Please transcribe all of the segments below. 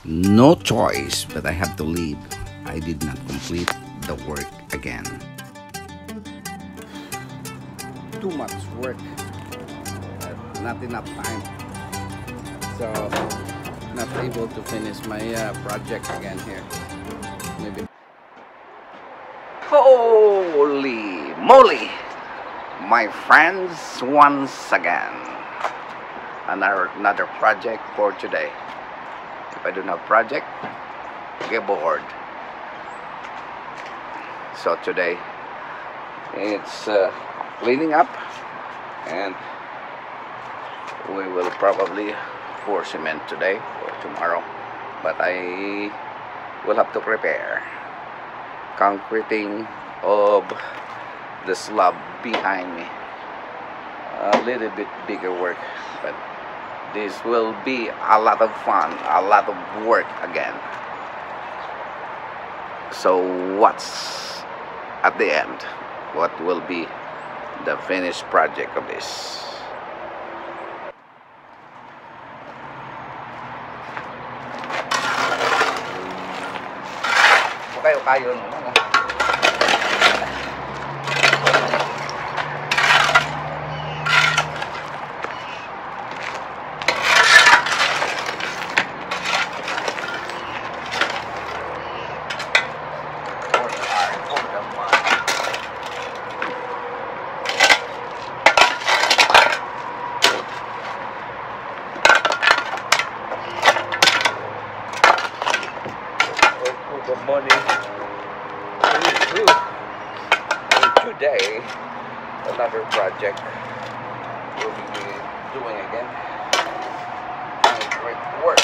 No choice, but I have to leave. I did not complete the work again. Too much work, not enough time. So, not able to finish my project again here. Maybe. Holy moly! My friends, once again. Another project for today. If I don't have project, get bored. So today it's cleaning up, and we will probably pour cement today or tomorrow, but I will have to prepare concreting of the slab behind me. A little bit bigger work, but this will be a lot of fun, a lot of work again. So what's at the end? What will be the finished project of this? Kayo naman. The money. Today, another project we'll be doing again. Great work.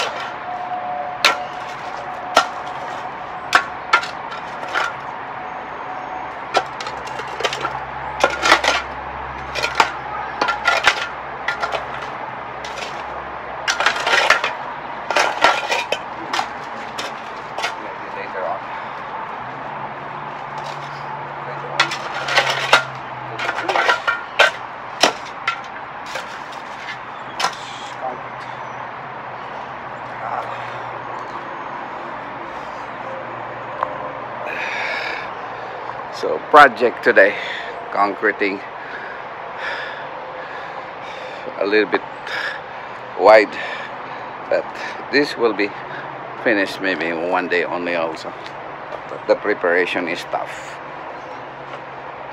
So project today, concreting, a little bit wide, but this will be finished maybe in one day only also. But the preparation is tough.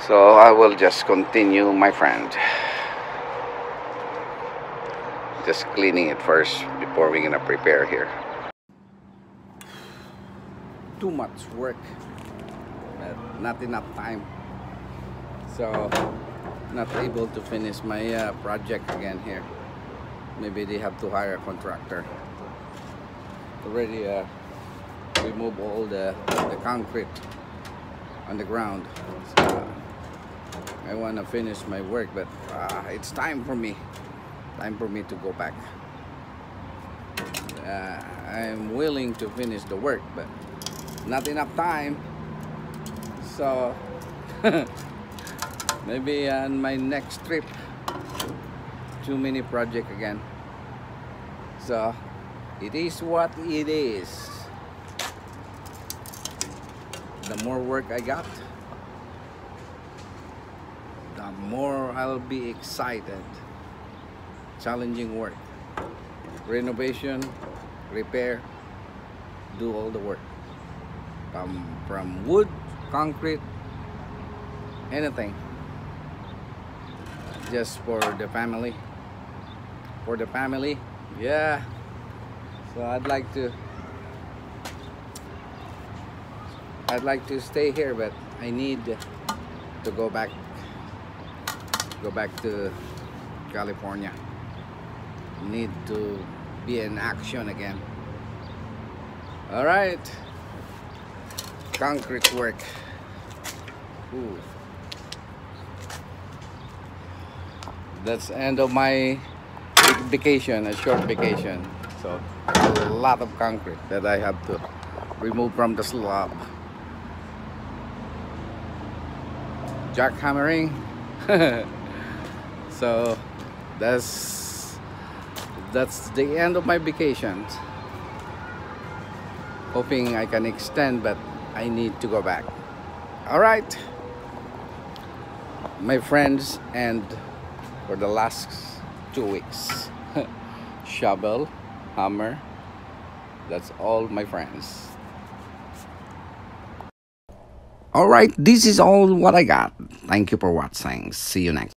So I will just continue, my friend. Just cleaning it first before we're gonna prepare here. Too much work, not enough time, so not able to finish my project again here. Maybe they have to hire a contractor. Already remove all the concrete on the ground. So I want to finish my work, but it's time for me to go back. I'm willing to finish the work, but not enough time. So maybe on my next trip, too many projects again. So it is what it is. The more work I got, the more I'll be excited. Challenging work, renovation, repair, do all the work. From wood, concrete, anything, just for the family, yeah. So I'd like to stay here, but I need to go back to California. Need to be in action again. All right, concrete work. Ooh. That's the end of my vacation, a short vacation. So a lot of concrete that I have to remove from the slab. Jackhammering. So that's the end of my vacation. hoping I can extend, but I need to go back. All right, my friends, and for the last 2 weeks, shovel, hammer, that's all, my friends. All right, this is all what I got. Thank you for watching. See you next.